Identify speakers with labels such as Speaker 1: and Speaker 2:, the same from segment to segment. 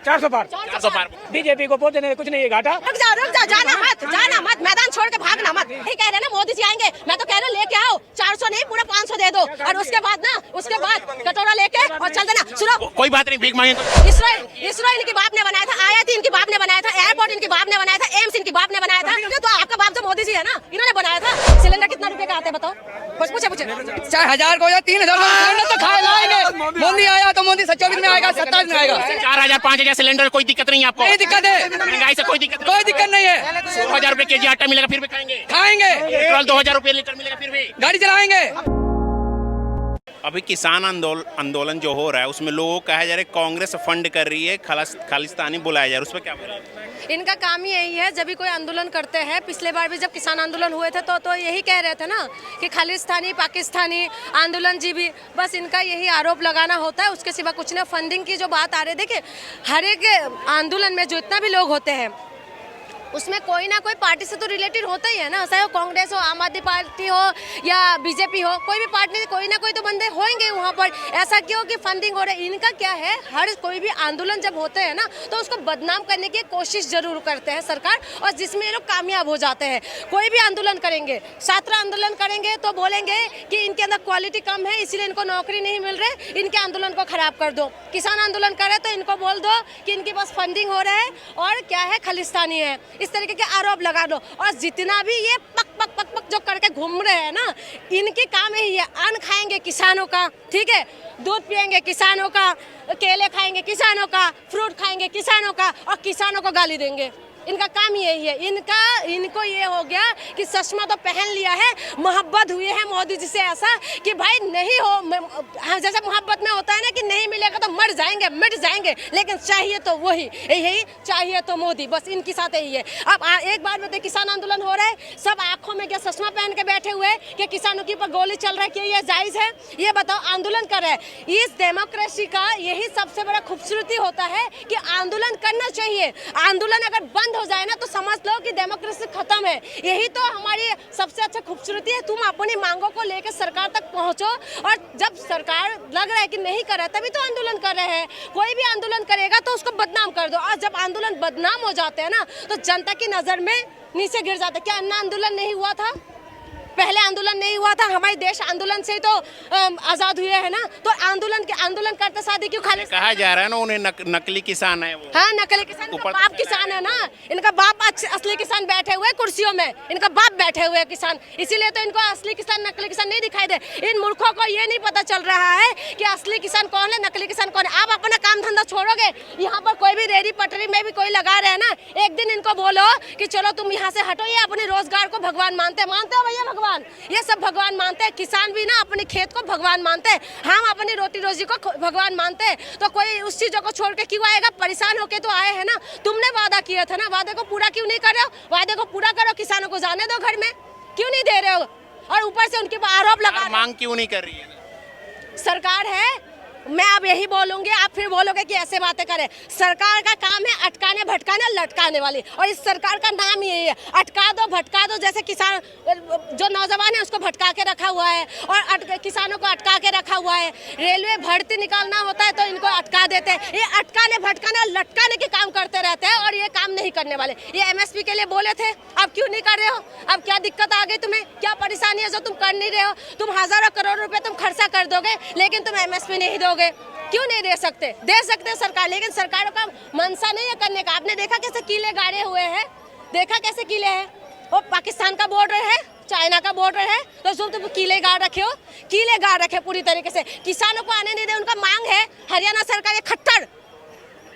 Speaker 1: 400 पार। BJP को vote देने कुछ नहीं है घाटा।
Speaker 2: रुक जा, जाना मत, मैदान छोड़ के भागना मत। नहीं कह रहे ना मोदी जी आएंगे, मैं तो कह रहा हूँ लेके आओ, 400 नहीं पूरा 500 दे दो, और उसके बाद कटोरा लेके और चल देना। सुनो,
Speaker 3: कोई बात नहीं, भीख मांगे
Speaker 2: इसरो इनकी बाप ने बनाया था, आईआईटी इनकी बाप ने बनाया था, एयरपोर्ट इनकी बाप ने बनाया था, एम्स इनकी बाप ने बनाया था। तो आपका बाप जो मोदी जी है ना, इन्होंने बनाया था। सिलेंडर कितना रुपए का आता है बताओ, बस पूछे
Speaker 4: 4000 को या 3000 सिलेंडर तो खा लाएंगे। मोदी आया तो मोदी 24 में आएगा, 27 में आएगा।
Speaker 3: 4000 5000 सिलेंडर, कोई दिक्कत नहीं है आपको?
Speaker 4: नहीं दिक्कत है,
Speaker 3: महंगाई से कोई दिक्कत
Speaker 4: नहीं है।
Speaker 3: 2000 रुपए केजी आटा मिलेगा फिर भी खाएंगे। पेट्रोल 2000 रुपए लीटर मिलेगा फिर भी
Speaker 4: गाड़ी चलाएंगे।
Speaker 3: अभी किसान आंदोलन जो हो रहा है उसमें लोगों को कहा जा रहा है कांग्रेस फंड कर रही है, खालिस्तानी बुलाया जा रहा है, उस पर क्या बोला?
Speaker 2: इनका काम ही यही है, जब भी कोई आंदोलन करते हैं, पिछले बार भी जब किसान आंदोलन हुए थे तो यही कह रहे थे ना कि खालिस्तानी पाकिस्तानी आंदोलन जी भी, बस इनका यही आरोप लगाना होता है, उसके सिवा कुछ नहीं। फंडिंग की जो बात आ रही है, देखिए हर एक आंदोलन में जो इतना भी लोग होते हैं उसमें कोई ना कोई पार्टी से तो रिलेटेड होता ही है ना, चाहे वो कांग्रेस हो, आम आदमी पार्टी हो या बीजेपी हो, कोई भी पार्टी से कोई ना कोई तो बंदे होंगे वहाँ पर। ऐसा क्यों कि फंडिंग हो रहा है? इनका क्या है, हर कोई भी आंदोलन जब होते हैं ना तो उसको बदनाम करने की कोशिश जरूर करते हैं सरकार, और जिसमें ये लोग कामयाब हो जाते हैं। कोई भी आंदोलन करेंगे, छात्र आंदोलन करेंगे तो बोलेंगे कि इनके अंदर क्वालिटी कम है इसलिए इनको नौकरी नहीं मिल रही, इनके आंदोलन को खराब कर दो। किसान आंदोलन करे तो इनको बोल दो कि इनके पास फंडिंग हो रहा है और क्या है, खालिस्तानी है, इस तरीके के आरोप लगा दो। और जितना भी ये पक पक पक पक जो करके घूम रहे हैं ना, इनके काम यही है, अन्न खाएंगे किसानों का, ठीक है, दूध पिएंगे किसानों का, केले खाएंगे किसानों का, फ्रूट खाएंगे किसानों का, और किसानों को गाली देंगे। इनका काम यही है। इनको ये हो गया कि चश्मा तो पहन लिया है, मोहब्बत हुई है मोदी जी से ऐसा कि भाई नहीं हो, जैसे मोहब्बत में होता है ना कि नहीं मिलेगा तो मर जाएंगे, मिट जाएंगे, लेकिन चाहिए तो वही, यही चाहिए तो मोदी, बस इनके साथ यही है। अब एक बार बताइए, किसान आंदोलन हो रहा है, सब आंखों में क्या चश्मा पहन के बैठे हुए हैं कि किसानों के ऊपर गोली चल रहा है, कि ये जायज है? ये बताओ, आंदोलन कर रहे हैं। इस डेमोक्रेसी का यही सबसे बड़ा खूबसूरती होता है कि आंदोलन करना चाहिए। आंदोलन अगर बंद हो जाए ना तो समझ लो कि डेमोक्रेसी खत्म है। यही तो हमारी सबसे अच्छा खूबसूरती है। तुम अपनी मांगों को लेकर सरकार तक पहुंचो, और जब सरकार लग रहा है कि नहीं कर रहा है तभी तो आंदोलन कर रहे हैं। कोई भी आंदोलन करेगा तो उसको बदनाम कर दो, और जब आंदोलन बदनाम हो जाते हैं ना तो जनता की नजर में नीचे गिर जाते। क्या अन्ना आंदोलन नहीं हुआ था? पहले आंदोलन नहीं हुआ था? हमारे देश आंदोलन से ही तो आजाद हुए है ना। तो आंदोलन करते शादी क्यों खाली?
Speaker 3: कहा जा रहा है ना उन्हें नकली किसान है वो।
Speaker 2: हाँ, नकली किसान, बाप किसान है ना, इनका बाप असली किसान बैठे हुए कुर्सियों में, इनका बाप बैठे हुए किसान, इसीलिए तो इनको असली किसान नकली किसान नहीं दिखाई दे। इन मूर्खों को ये नहीं पता चल रहा है कि असली किसान कौन है, नकली किसान कौन है। आप अपना काम धंधा छोड़ोगे, यहाँ पर कोई भी रेहड़ी पटरी में भी कोई लगा रहे हैं ना, एक दिन इनको बोलो कि चलो तुम यहाँ से हटो, ये अपने रोजगार को भगवान मानते हो भैया, भगवान, ये सब भगवान मानते हैं। किसान भी ना अपने खेत को भगवान मानते हैं, हम अपनी रोटी रोजी को भगवान मानते हैं। तो कोई उस चीजों को छोड़ के क्यों आएगा? परेशान होके तो आए हैं ना। तुमने वादा किया था ना, वादे को पूरा क्यों नहीं कर रहे हो? वादे को पूरा करो, किसानों को जाने दो घर में, क्यों नहीं दे रहे हो? और ऊपर से उनके आरोप लगा,
Speaker 3: मांग क्यों नहीं कर रही है
Speaker 2: सरकार है? मैं अब यही बोलूंगी, आप फिर बोलोगे कि ऐसे बातें करें। सरकार का काम है अटकाने भटकाने लटकाने वाली, और इस सरकार का नाम यही है, अटका दो भटका दो। जैसे किसान जो नौजवान है उसको भटका के रखा हुआ है, और किसानों को अटका के रखा हुआ है। रेलवे भर्ती निकालना होता है तो इनको अटका देते हैं। ये अटकाने भटकाने लटकाने के काम करते रहते हैं, और ये काम नहीं करने वाले। ये MSP के लिए बोले थे, अब क्यों नहीं कर रहे हो? अब क्या दिक्कत आ गई तुम्हें? क्या परेशानी है जो तुम कर नहीं रहे हो? तुम हजारों करोड़ रुपए तुम खर्चा कर दोगे, लेकिन तुम MSP नहीं दोगे। क्यों नहीं दे सकते? दे सकते हैं सरकार, लेकिन सरकारों का मनसा नहीं है करने का। आपने देखा कैसे किले गाड़े हुए हैं? देखा कैसे किले हैं? वो पाकिस्तान का बॉर्डर है, चाइना का बॉर्डर है, तो जो तुम किले गाड़ रखे हो, किले गाड़ रखे पूरी तरीके से। किसानों को आने नहीं दे, उनका मांग है। हरियाणा सरकार ये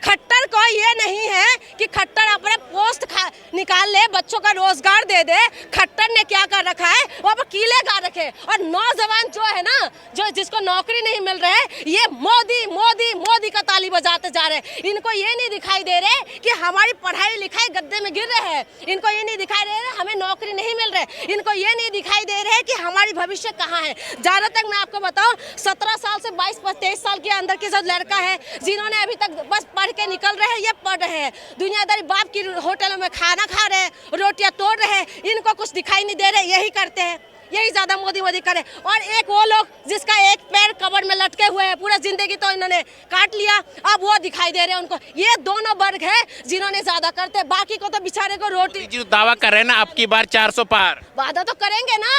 Speaker 2: खट्टर को ये नहीं है कि खट्टर अपने पोस्ट निकाल ले, बच्चों का रोजगार दे दे। खट्टर ने क्या कर रखा है, वो अब कीले गा रखे। और नौजवान जो है ना, जो जिसको नौकरी नहीं मिल रहा है, ये मोदी मोदी मोदी का ताली बजाते जा रहे हैं। इनको ये नहीं दिखाई दे रहे कि हमारी पढ़ाई लिखाई गद्दे में गिर रहे हैं। इनको ये नहीं दिखाई दे रहे हमें नौकरी नहीं मिल रहे। इनको ये नहीं दिखाई दे रहे कि हमारी भविष्य कहाँ है। जहाँ तक मैं आपको बताऊँ, 17 साल से 22-23 साल के अंदर के जो लड़का है, जिन्होंने अभी तक बस पढ़ के निकल रहे हैं, ये पढ़ रहे हैं, दुनियादारी बाप की होटलों में खाना खा रहे हैं, रोटियां तोड़ रहे हैं, इनको कुछ दिखाई नहीं दे रहे। यही करते हैं, यही ज्यादा मोदी मोदी करे। और एक वो लोग जिसका एक पैर कब्र में लटके हुए हैं, पूरा जिंदगी तो इन्होंने काट लिया, अब वो दिखाई दे रहे हैं उनको। ये दोनों वर्ग है जिन्होंने ज्यादा करते, बाकी को तो बेचारे को रोटी।
Speaker 3: जो दावा कर रहे हैं ना अब की बार 400 पार,
Speaker 2: वादा तो करेंगे ना,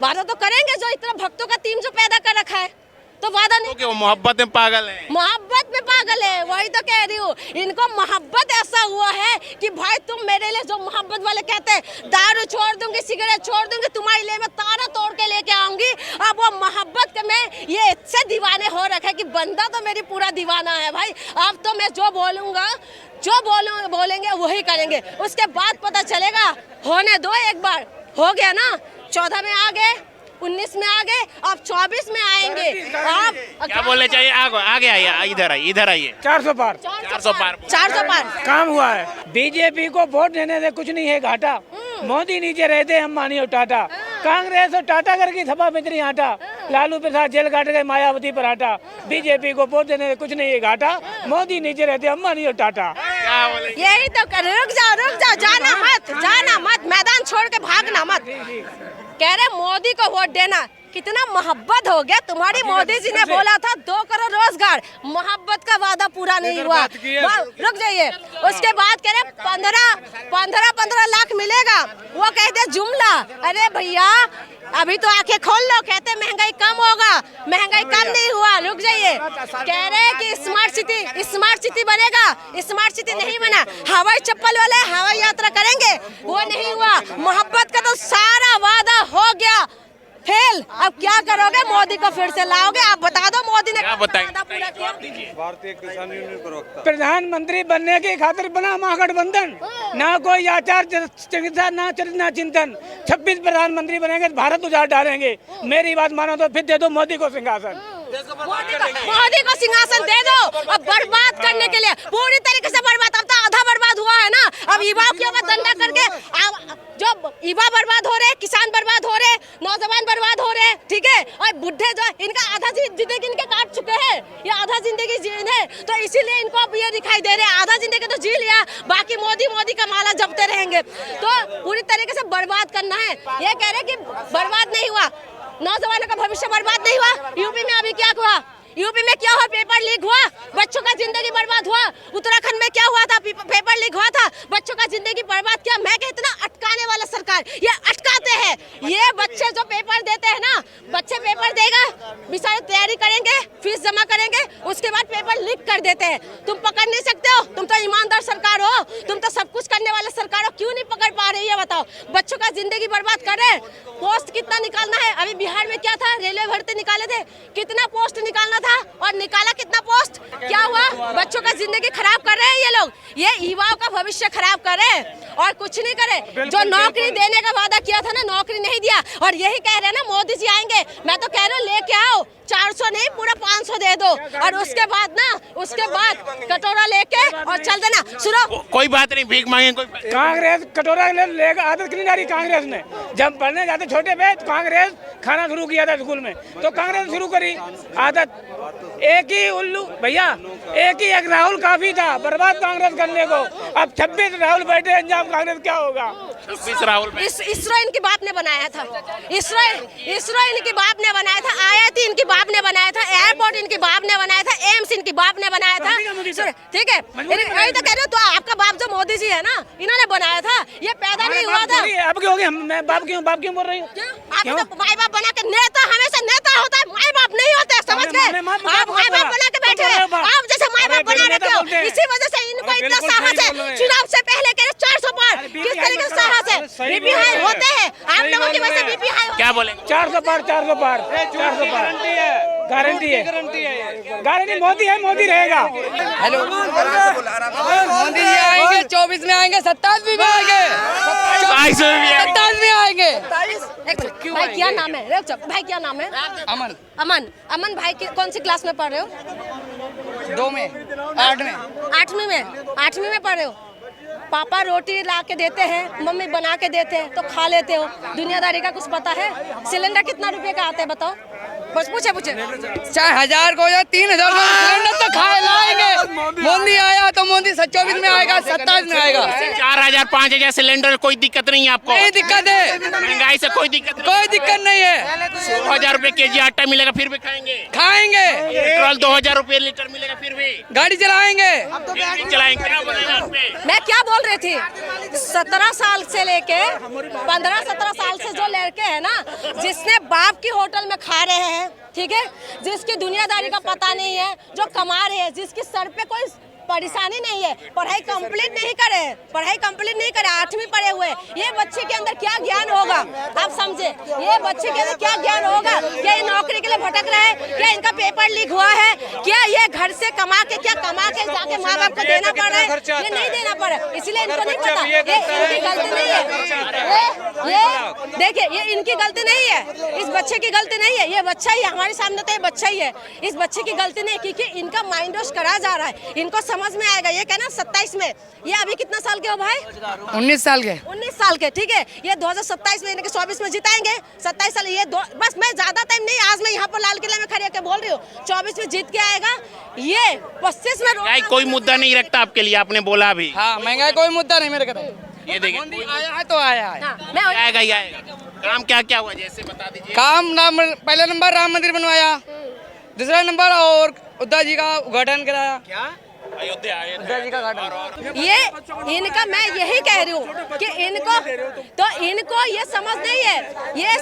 Speaker 2: वादा तो करेंगे। जो इतना भक्तों का टीम जो पैदा कर रखा है, तो वादा नहीं।
Speaker 3: क्योंकि वो मोहब्बत में पागल है,
Speaker 2: मोहब्बत में पागल है, वही तो कह रही हूँ। इनको मोहब्बत ऐसा हुआ है कि भाई तुम मेरे लिए, जो मोहब्बत वाले कहते हैं दारू छोड़ दूंगी, सिगरेट छोड़ दूंगी, तुम्हारे लिए मैं तारा तोड़ के लेके आऊंगी। अब वो मोहब्बत में ये इतने दीवाने हो रखे कि बंदा तो मेरी पूरा दीवाना है भाई। अब तो मैं जो बोलूंगा, जो बोलेंगे वही करेंगे, उसके बाद पता चलेगा। होने दो, एक बार हो गया ना, 14 में आ गए, 19 में आ गए, अब 24 में आएंगे। आप
Speaker 3: क्या बोलने चाहिए? आगे आइए, इधर आइए।
Speaker 1: 400 पार
Speaker 3: 400 पार
Speaker 2: 400 पार
Speaker 1: काम हुआ है। बीजेपी को वोट देने से कुछ नहीं है घाटा। मोदी नीचे रहते, अंबानी और टाटा। कांग्रेस और टाटा कर की थपा पितरी आटा। लालू प्रसाद जेल काट गए, मायावती पराठा। बीजेपी को वोट देने से कुछ नहीं है घाटा। मोदी नीचे रहते, अंबानी और टाटा।
Speaker 3: क्या बोले?
Speaker 2: यही तो कर। रुक जाओ, जाना मत, मैदान छोड़ के भागना मत। कह रहे मोदी को वोट देना, कितना मोहब्बत हो गया तुम्हारी। मोदी जी ने बोला था 2 करोड़ रोजगार, मोहब्बत का वादा पूरा नहीं हुआ। रुक जाइए, उसके बाद कह रहे 15 लाख मिलेगा, वो कहते जुमला। अरे भैया अभी तो आंखें खोल लो, कहते महंगाई कम होगा, महंगाई कम नहीं हुआ। रुक जाइए, कह रहे कि स्मार्ट सिटी बनेगा, स्मार्ट सिटी नहीं बना। हवाई चप्पल वाले हवाई यात्रा करेंगे, वो नहीं हुआ। मोहब्बत का तो सारा वादा हो गया फेल। अब क्या करोगे? मोदी को फिर से लाओगे? आप बता दो, मोदी ने
Speaker 3: क्या
Speaker 2: वादा पूरा किया?
Speaker 5: भारतीय किसान यूनियन प्रवक्ता।
Speaker 1: प्रधानमंत्री बनने की खातिर बना महागठबंधन, ना कोई आचार संहिता, ना चरित्र, ना चिंतन। 26 प्रधानमंत्री बनेंगे, भारत उजाड़ डालेंगे। मेरी बात मानो तो फिर दे दो मोदी को सिंहासन।
Speaker 2: मोदी को सिंहासन दे दो। अब बर्बाद करने के लिए पूरी तरीके से बर्बाद। अब तो आधा बर्बाद हुआ है ना, अब युवाओं के ऊपर धंधा करके जो युवा बर्बाद हो रहे, किसान बर्बाद हो रहे, नौजवान बर्बाद हो रहे, ठीक है। और बुढ़े जो इनका आधा जिंदगी इनके काट चुके हैं, ये आधा जिंदगी जीने, तो इसीलिए इनको अब ये दिखाई दे रहे हैं। आधा जिंदगी तो जी लिया, बाकी मोदी का माला जपते रहेंगे। तो पूरी तरीके से बर्बाद करना है। ये कह रहे कि बर्बाद नहीं हुआ, नौजवानों का भविष्य बर्बाद नहीं हुआ। यूपी में अभी क्या हुआ? यूपी में क्या हुआ? पेपर लीक हुआ, बच्चों का जिंदगी बर्बाद हुआ। उत्तराखंड में क्या हुआ था? पेपर लीक हुआ था, बच्चों का जिंदगी बर्बाद किया। मैं कहती इतना अटकाने वाला सरकार, ये अटकाते हैं। ये बच्चे जो पेपर देते हैं ना, बच्चे पेपर देगा, बेचारे तैयारी करेंगे, फीस जमा करेंगे, उसके बाद पेपर लीक कर देते हैं। तुम पकड़ नहीं सकते हो, तुम तो ईमानदार सरकार हो, तुम तो सब कुछ करने वाले सरकार हो, क्यों नहीं पकड़ पा रही है? बताओ, बच्चों का जिंदगी बर्बाद कर रहे हैं। पोस्ट कितना निकालना है? अभी बिहार में क्या था, रेलवे भर्ती निकाले थे, कितना पोस्ट निकालना था और निकाला कितना पोस्ट? क्या हुआ? बच्चों का जिंदगी खराब कर रहे हैं ये लोग, ये युवाओं का भविष्य खराब कर रहे हैं और कुछ नहीं करे। जो नौकरी देने का वादा किया था ना, नौकरी नहीं दिया। और यही कह रहे हैं ना मोदी जी आएंगे, मैं तो कह रहा हूँ लेके आओ, 400 नहीं पूरा 500 दे दो, और उसके बाद कटोरा लेके और चल देना। सुनो,
Speaker 3: कोई बात नहीं, भीख मांगे कोई।
Speaker 1: कांग्रेस कटोरा लेकर आदत क्यों डाली कांग्रेस ने? जब पढ़ने जाते छोटे पे तो कांग्रेस खाना शुरू किया था स्कूल में, तो कांग्रेस शुरू करी आदत। एक ही उल्लू भैया, एक ही राहुल काफी था बर्बाद कांग्रेस करने को। अब 26 राहुल बैठे, अंजाम कांग्रेस क्या होगा?
Speaker 3: 26 राहुल।
Speaker 2: इसरो इनके बाप ने बनाया था, इसरो इनके बाप ने बनाया था, IIT इनके बाप ने बनाया था, एयरपोर्ट इनके बाप ने बनाया था, एम्स इनके बाप ने बनाया था, ठीक है। यही तो कह रहे हो, तो आपका बाप जो मोदी जी है ना, इन्होंने बनाया था, ये पैदा नहीं हुआ था।
Speaker 1: अब क्यों हो गया? मैं बाप क्यों बोल रही हूँ?
Speaker 2: आप तो माई बाप बना के, नेता हमेशा नेता होता है, माई बाप नहीं होते, समझ गए? आप माई बाप बना के बैठे हैं, आप जैसे माई बाप बना रखे हो, इसी वजह से इनको इतना साहस है। चुनाव से पहले कह रहे 400 पार, किस तरीके से साहस है? बीपी हाई होते हैं आप लोगों की वजह से, बीपी हाई।
Speaker 3: क्या बोलेंगे?
Speaker 1: 400 पार गारंटी है, गारंटी। मोदी है, मोदी रहेगा।
Speaker 4: हेलो, मोदी जी आएंगे, 24 में आएंगे, 27 में आएंगे, 27 में आएंगे।
Speaker 2: भाई क्या नाम है? भाई क्या नाम है? अमन भाई कौन सी क्लास में पढ़ रहे हो?
Speaker 4: 2 में, 8 में,
Speaker 2: 8वीं में पढ़ रहे हो। पापा रोटी ला के देते हैं, मम्मी बना के देते हैं, तो खा लेते हो। दुनियादारी का कुछ पता है? सिलेंडर कितना रुपए का आता है बताओ? बस पूछे
Speaker 4: चाहे 1000 को या 3000 को सिलेंडर तो खाए लाएंगे। मोदी आया तो मोदी 24 में आएगा, 27 में आएगा।
Speaker 3: 4000 5000 सिलेंडर कोई दिक्कत नहीं है आपको?
Speaker 4: नहीं दिक्कत है,
Speaker 3: महंगाई से कोई दिक्कत नहीं?
Speaker 4: कोई दिक्कत नहीं है।
Speaker 3: 2000 रुपए केजी आटा मिलेगा फिर भी खाएंगे?
Speaker 4: खाएंगे।
Speaker 3: पेट्रोल 2000 रुपए लीटर मिलेगा फिर भी
Speaker 4: गाड़ी चलाएंगे।
Speaker 3: चलाएंगे। क्या बोलेगा उस पे?
Speaker 2: मैं क्या बोल रही थी, 17 साल से लेके 15-17 साल से जो लड़के हैं ना, जिसने बाप की होटल में खा रहे हैं, ठीक है, जिसकी दुनियादारी का पता नहीं है, जो कमा रहे हैं, जिसकी सर पे कोई परेशानी नहीं है, पढ़ाई कंप्लीट नहीं करे, 8वीं पढ़े हुए, ये बच्चे के अंदर क्या ज्ञान होगा? आप समझे, ये बच्चे के अंदर क्या ज्ञान होगा? क्या ये नौकरी के लिए भटक रहा है? क्या इनका पेपर लीक हुआ है? क्या ये घर से कमा के जाके माँ बाप को देना पड़ रहा है? ये नहीं देना पड़ रहा है, इसलिए इनको नहीं पता। ये इनकी गलती नहीं है, ये देखिए, ये इनकी गलती नहीं है, इस बच्चे की गलती नहीं है। ये बच्चा ही हमारे सामने, तो ये बच्चा ही है, इस बच्चे की गलती नहीं, क्योंकि इनका माइंड वॉश करा जा रहा है। इनको समझ में आएगा, ये कहना 27 में, ये अभी कितना साल के हो भाई?
Speaker 4: 19 साल के।
Speaker 2: 19 साल के, ठीक है। ये 2027 में, 24 में जिताएंगे, 27 साल ये बस। मैं ज्यादा टाइम नहीं, आज मैं यहाँ पर लाल किला में खड़ी होकर बोल रही हूँ, 24 में जीत के आएगा ये, 25 में
Speaker 3: कोई मुद्दा नहीं रखता आपके लिए, आपने बोला भी।
Speaker 4: हाँ, महंगाई कोई मुद्दा नहीं मेरे को।
Speaker 3: ये देखिए,
Speaker 4: आया है तो आया है।
Speaker 3: आएगा ही आएगा। काम क्या क्या हुआ जैसे बता दीजिए।
Speaker 4: काम पहला नंबर राम मंदिर बनवाया, दूसरा नंबर और उद्धव जी का उद्घाटन कराया। क्या?
Speaker 3: अयोध्या
Speaker 4: जी का उद्घाटन।
Speaker 2: ये इनका, मैं यही कह रही हूँ कि इनको ये समझ नहीं है, ये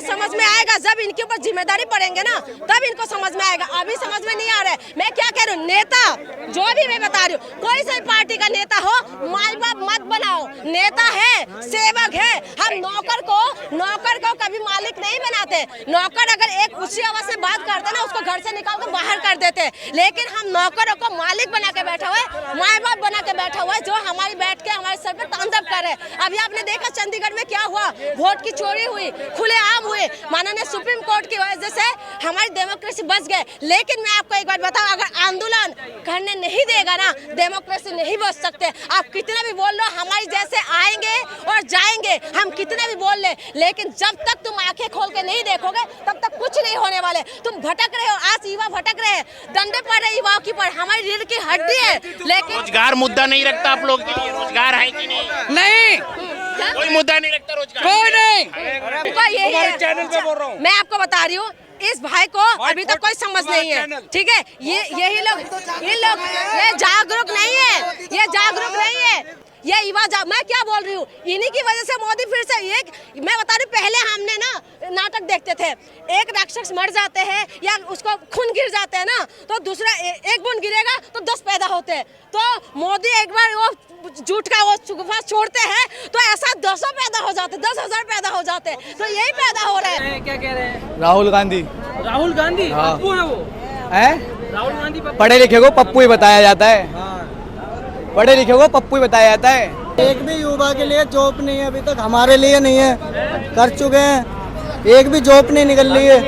Speaker 2: समझ में आएगा जब इनके ऊपर जिम्मेदारी पड़ेंगे ना, तब इनको समझ में आएगा। अभी समझ में नहीं आ रहा है। मैं क्या कह रही हूँ, नेता जो भी मैं बता रही हूँ, कोई सी पार्टी का नेता हो, माई बाप मत बनाओ। नेता है, सेवक है। हम नौकर को कभी मालिक नहीं बनाते। नौकर अगर एक ऊंची आवाज से बात करते ना, उसको घर से निकाल कर बाहर कर देते, लेकिन हम नौकरों को मालिक बना के बैठा हुआ है, माँ बाप बना के बैठा हुआ है, जो हमारी बैठ के हमारे सर पे तांडव कर रहे हैं। अभी आपने देखा चंडीगढ़ में क्या हुआ, वोट की चोरी हुई, खुलेआम हुए, माननीय सुप्रीम कोर्ट की वजह से हमारी डेमोक्रेसी बच गए। लेकिन मैं आपको एक बात बताऊं, अगर आंदोलन करने नहीं देगा ना, डेमोक्रेसी नहीं बच सकते। आप कितना भी बोल लो, हमारे जैसे आएंगे और जाएंगे, हम कितना भी बोल ले, लेकिन जब तक तुम आंखें खोल के नहीं देखोगे, तब तक कुछ नहीं होने वाले। तुम भटक रहे हो, आज युवा भटक रहे हैं, डंडे पड़ रहे युवाओं की, पर हमारी रीढ़ की हड्डी है। लेकिन
Speaker 3: रोजगार मुद्दा नहीं रखता आप लोग के लिए? रोजगार है कि नहीं?
Speaker 4: नहीं,
Speaker 3: कोई मुद्दा नहीं रखता रोजगार?
Speaker 4: कोई नहीं।
Speaker 2: यही है,
Speaker 5: चैनल पे बोल रहा हूँ।
Speaker 2: मैं आपको बता रही हूँ, इस भाई को अभी तक कोई समझ नहीं है, ठीक है। ये जागरूक नहीं है, ये जागरूक नहीं है, ये युवा मैं क्या बोल रही हूँ, इन्हीं की वजह से मोदी फिर से मैं बता रही हूँ, पहले हमने ना नाटक देखते थे, एक राक्षस मर जाते हैं या उसको खून गिर जाते हैं ना, तो दूसरा एक बूंद गिरेगा तो 10 पैदा होते हैं। तो मोदी एक बार वो झूठ का वो गुफा छोड़ते हैं तो ऐसा 200 पैदा हो जाते, 10,000 पैदा हो जाते हैं। तो यही पैदा हो रहा है।
Speaker 6: क्या कह रहे हैं?
Speaker 7: राहुल गांधी।
Speaker 6: राहुल गांधी पप्पू है वो?
Speaker 7: है?
Speaker 6: राहुल गांधी पप्पू?
Speaker 7: पढ़े लिखे को पप्पू ही बताया जाता है। पढ़े लिखे को पप्पू ही बताया जाता है।
Speaker 8: एक भी युवा के लिए जॉब नहीं है अभी तक, हमारे लिए नहीं है, कर चुके हैं, एक भी जॉब नहीं निकल रही है,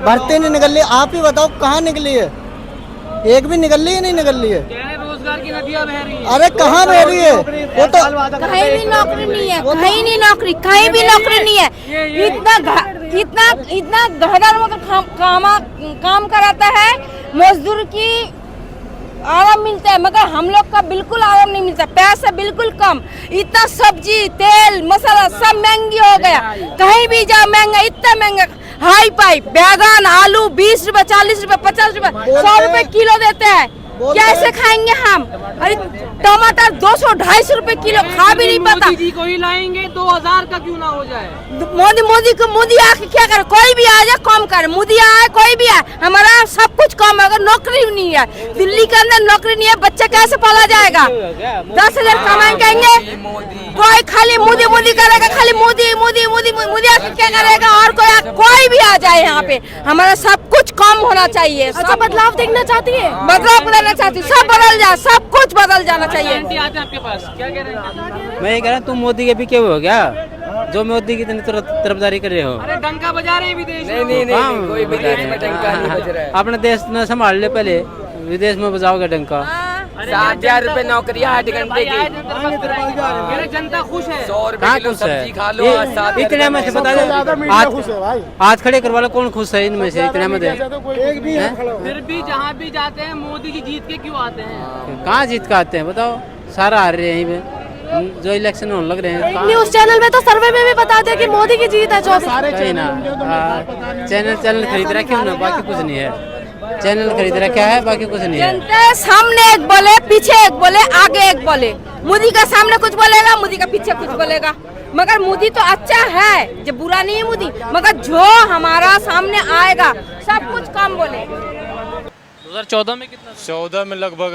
Speaker 8: भर्ती नहीं निकल रही। आप ही बताओ कहाँ निकली है? एक भी निकल रही है? नहीं निकल रही है।
Speaker 6: रोजगार की नदियां बह रही है।
Speaker 8: अरे कहाँ बह रही है? वो तो
Speaker 9: कहीं भी नौकरी नहीं है, कहीं नहीं नौकरी, कहीं भी नौकरी नहीं है। इतना घरदार मतलब काम कराता है, मजदूर की आराम मिलता है, मगर हम लोग का बिल्कुल आराम नहीं मिलता, पैसा बिल्कुल कम। इतना सब्जी तेल मसाला सब महंगी हो गया, कहीं भी जाओ महंगा, इतना महंगा, हाई पाई बैगन आलू 20 रुपए 40 रुपए 50 रुपए 100 रुपए किलो देते हैं। कैसे खाएंगे हम? अरे टमाटर 200-250 रुपए किलो, खा भी नहीं पता।
Speaker 6: मोदी जी को ही लाएंगे, 2000 का क्यों ना हो जाए?
Speaker 9: मोदी आके क्या करे? कोई भी आ जाए कम करे, मोदी आए कोई भी आए, हमारा सब कुछ कम है। अगर नौकरी नहीं है, दिल्ली के अंदर नौकरी नहीं है, बच्चा कैसे पाला जाएगा? 10,000 कमाएंगे, कोई खाली मोदी करेगा, खाली मोदी आके क्या करेगा? और कोई भी आ जाए यहाँ पे, हमारा सब कुछ कम होना चाहिए। सब बदलाव देखना चाहती है, बदलाव चाहती, सब बदल जाए, सब कुछ बदल जाना चाहिए।
Speaker 6: आते हैं आपके पास, क्या कह रहे हैं?
Speaker 10: मैं ये कह रहा हूँ, तुम मोदी के भी क्यों हो गया जो मोदी की इतनी तरफदारी कर रहे हो?
Speaker 6: अरे डंका बजा रहे हैं विदेश में।
Speaker 10: नहीं, कोई विदेश में डंका नहीं बज रहा है। अपना देश न संभाल ले, पहले विदेश में बजाओगे डंका।
Speaker 4: 7,000 रुपए नौकरियां 8 घंटे की।
Speaker 6: मेरे जनता खुश है।
Speaker 4: 100 रुपए
Speaker 10: कहाँ
Speaker 4: किलो
Speaker 10: खुश है?
Speaker 4: सब्जी खा लो। आज 7,000
Speaker 10: इतने में से बता दो, आज खड़े करवा लो, कौन खुश है इनमें से? इतने में दे
Speaker 6: फिर भी जहाँ भी जाते हैं मोदी जी जीत के क्यों आते हैं?
Speaker 10: कहाँ जीत के आते हैं बताओ? सारा हार रहे हैं यहीं पे, जो इलेक्शन होने लग रहे हैं।
Speaker 2: न्यूज चैनल में तो सर्वे में भी बताते हैं कि मोदी की जीत है 24।
Speaker 10: सही ना, चैनल खरीद रखे हो ना, बाकी कुछ नहीं है। चैनल खरीद रखा है, बाकी कुछ नहीं है।
Speaker 9: जनता सामने एक बोले, पीछे एक बोले, आगे एक बोले। मोदी का सामने कुछ बोलेगा, मोदी का पीछे कुछ बोलेगा। मगर मोदी तो अच्छा है, जो बुरा नहीं है मोदी, मगर जो हमारा सामने आएगा सब कुछ कम बोले।
Speaker 6: 2014 में कितना?
Speaker 5: 14 में लगभग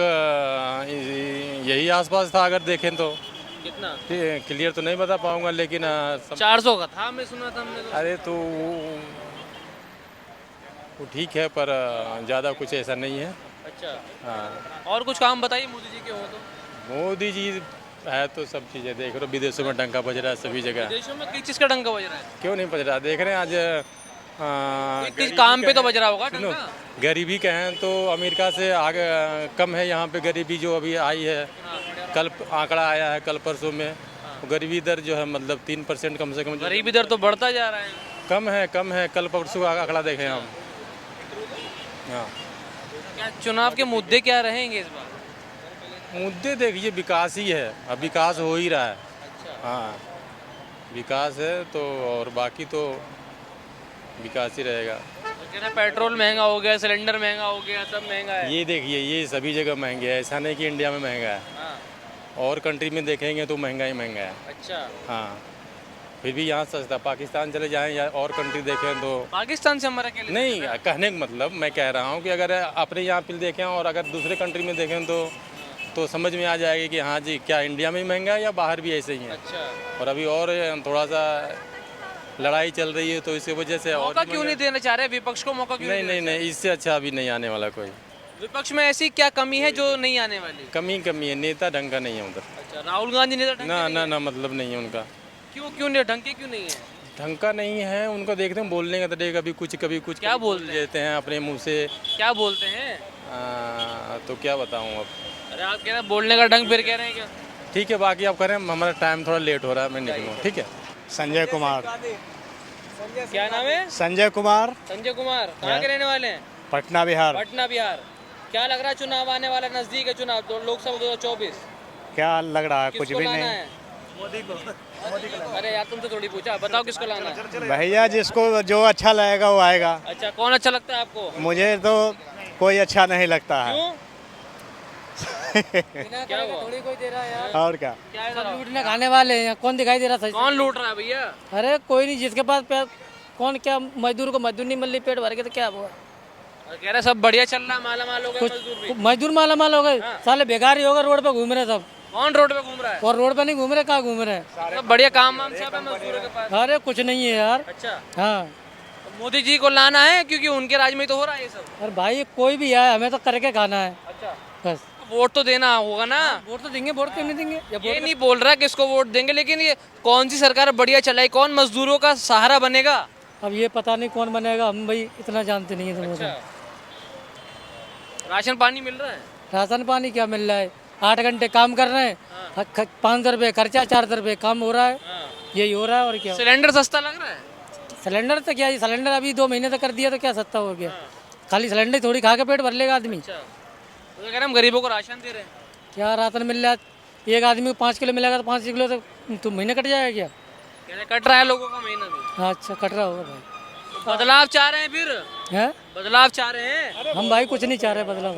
Speaker 5: यही आसपास था, अगर देखें तो
Speaker 6: कितना?
Speaker 5: क्लियर तो नहीं बता पाऊंगा, लेकिन
Speaker 6: 400 का था, मैं सुना था हमने तो।
Speaker 5: अरे तो वो ठीक है, पर ज़्यादा कुछ ऐसा नहीं है।
Speaker 6: अच्छा,
Speaker 5: हाँ,
Speaker 6: और कुछ काम बताइए मोदी जी के हो तो।
Speaker 5: मोदी जी है तो सब चीज़ें देख रहे हो, विदेशों में डंका बज रहा है सभी जगह।
Speaker 6: देशों में किस चीज का डंका बज रहा है?
Speaker 5: क्यों नहीं बज रहा? देख रहे हैं आज
Speaker 6: किस काम पे तो बज रहा होगा
Speaker 5: सुनो,
Speaker 6: डंका।
Speaker 5: गरीबी कहें तो अमेरिका से आगे कम है यहाँ पे गरीबी जो अभी आई है। कल आंकड़ा आया है, कल परसों में गरीबी दर जो है मतलब 3% कम से कम।
Speaker 6: गरीबी दर तो बढ़ता जा रहा है।
Speaker 5: कम है, कल परसों का आंकड़ा देखें हम। हाँ,
Speaker 6: क्या चुनाव के मुद्दे क्या रहेंगे इस बार?
Speaker 5: मुद्दे देखिए, विकास ही है, अब विकास हो ही रहा है। हाँ, विकास है तो, और बाकी तो विकास ही रहेगा।
Speaker 6: तो कह रहे हैं पेट्रोल महंगा हो गया, सिलेंडर महंगा हो गया, सब महंगा है।
Speaker 5: ये देखिए, ये सभी जगह महंगे है, ऐसा नहीं कि इंडिया में महंगा है।
Speaker 6: हाँ,
Speaker 5: और कंट्री में देखेंगे तो महंगा ही महंगा है।
Speaker 6: अच्छा,
Speaker 5: हाँ, फिर भी यहाँ सस्ता। पाकिस्तान चले जाएं या और कंट्री देखें तो
Speaker 6: पाकिस्तान से हमारा क्या लेना
Speaker 5: नहीं,
Speaker 6: देना है?
Speaker 5: कहने का मतलब मैं कह रहा हूँ कि अगर अपने यहाँ पे देखें और अगर दूसरे कंट्री में देखें तो समझ में आ जाएगी कि हाँ जी, क्या इंडिया में ही महंगा है या बाहर भी ऐसे ही है।
Speaker 6: अच्छा,
Speaker 5: और अभी और थोड़ा सा लड़ाई चल रही है तो इसी वजह से और
Speaker 6: मौका
Speaker 5: भी
Speaker 6: क्यों नहीं देना चाह रहे विपक्ष को? मौका क्यों
Speaker 5: नहीं
Speaker 6: देना
Speaker 5: नहीं नहीं, इससे अच्छा अभी नहीं आने वाला कोई।
Speaker 6: विपक्ष में ऐसी क्या कमी है जो नहीं आने वाली?
Speaker 5: कमी है, नेता ढंग का नहीं है उधर।
Speaker 6: अच्छा, राहुल गांधी नेता ढंग के
Speaker 5: ना
Speaker 6: नहीं
Speaker 5: ना
Speaker 6: है?
Speaker 5: ना, मतलब नहीं है उनका।
Speaker 6: क्यों नहीं ढंग के क्यों नहीं है?
Speaker 5: ढंग का नहीं है उनका। देखते हैं बोलने का तरीका, कभी कुछ
Speaker 6: क्या
Speaker 5: बोल
Speaker 6: बोलते
Speaker 5: देते हैं अपने मुंह से।
Speaker 6: क्या बोलते हैं?
Speaker 5: तो क्या बताऊं अब।
Speaker 6: अरे आप कह रहे हैं बोलने का ढंग, फिर कह रहे हैं क्या?
Speaker 5: ठीक है, बाकी आप करें, हमारा टाइम थोड़ा लेट हो रहा है, मैं निकलूँ। ठीक है।
Speaker 7: संजय कुमार।
Speaker 6: क्या नाम है?
Speaker 7: संजय कुमार,
Speaker 6: संजय कुमार। कहाँ के रहने वाले हैं?
Speaker 7: पटना बिहार।
Speaker 6: पटना बिहार। क्या लग रहा है चुनाव आने वाला, नजदीक है चुनाव तो लोकसभा 2024,
Speaker 7: क्या लग रहा है? कुछ
Speaker 6: किसको
Speaker 7: भी
Speaker 6: लाना
Speaker 7: नहीं।
Speaker 6: है? मोदी को। अरे यार तुमसे थोड़ी पूछा, बताओ किसको लाना है?
Speaker 7: भैया जिसको जो अच्छा लगेगा वो आएगा।
Speaker 6: अच्छा, कौन अच्छा लगता है आपको?
Speaker 7: मुझे तो कोई अच्छा नहीं लगता है।
Speaker 6: क्यों? क्या हुआ?
Speaker 4: कोई दे रहा है यार।
Speaker 7: और क्या?
Speaker 6: क्या है जरा?
Speaker 4: लूटने खाने वाले हैं, कौन दिखाई दे रहा था?
Speaker 6: कौन लूट रहा है भैया?
Speaker 4: अरे कोई नहीं, जिसके पास कौन, क्या मजदूर को मजदूर नहीं मिल रही, पेट भर के तो क्या हुआ?
Speaker 6: कह रहे सब बढ़िया चल रहा है, माला माल हो गए मजदूर भी।
Speaker 4: मजदूर माला माल हो गए, साले बेकार ही होगा, रोड पे घूम रहे सब।
Speaker 6: कौन रोड पे घूम रहा है?
Speaker 4: और रोड पे नहीं घूम रहे, कहाँ घूम रहे हैं?
Speaker 6: सब बढ़िया काम वाम सब है मजदूरों के पास।
Speaker 4: अरे कुछ नहीं है यार।
Speaker 6: अच्छा,
Speaker 4: हाँ,
Speaker 6: तो मोदी जी को लाना है क्योंकि उनके राज में तो हो रहा है ये सब।
Speaker 4: अरे भाई कोई भी आए, हमें तो करके खाना है
Speaker 6: अच्छा,
Speaker 4: बस।
Speaker 6: वोट तो देना होगा ना।
Speaker 4: वोट तो देंगे, वोट क्यों नहीं देंगे?
Speaker 6: ये नहीं बोल रहा किसको वोट देंगे, लेकिन ये कौन सी सरकार बढ़िया चलाई, कौन मजदूरों का सहारा बनेगा?
Speaker 4: अब ये पता नहीं कौन बनेगा, हम भाई इतना जानते नहीं है।
Speaker 6: अच्छा, राशन पानी मिल रहा है?
Speaker 4: राशन पानी क्या मिल रहा है? 8 घंटे काम कर रहे हैं, 500 रुपये खर्चा, 400 रुपये काम हो रहा है, यही हो रहा है और क्या।
Speaker 6: सिलेंडर सस्ता लग रहा है?
Speaker 4: सिलेंडर तो क्या, सिलेंडर अभी 2 महीने तक कर दिया तो क्या सस्ता हो गया? खाली सिलेंडर थोड़ी खा के पेट भर लेगा आदमी।
Speaker 6: अच्छा, तो कह रहे हम गरीबों को राशन दे रहे हैं।
Speaker 4: क्या राशन मिल रहा है? एक आदमी को 5 किलो मिलेगा तो 5 किलो तो महीने कट जाएगा क्या?
Speaker 6: कह रहे कट रहा है लोगों का महीना भी।
Speaker 4: अच्छा, कट रहा होगा भाई।
Speaker 6: बदलाव चाह रहे हैं, फिर
Speaker 4: हैं?
Speaker 6: बदलाव चाह रहे हैं।
Speaker 4: हम भाई कुछ नहीं चाह रहे बदलाव।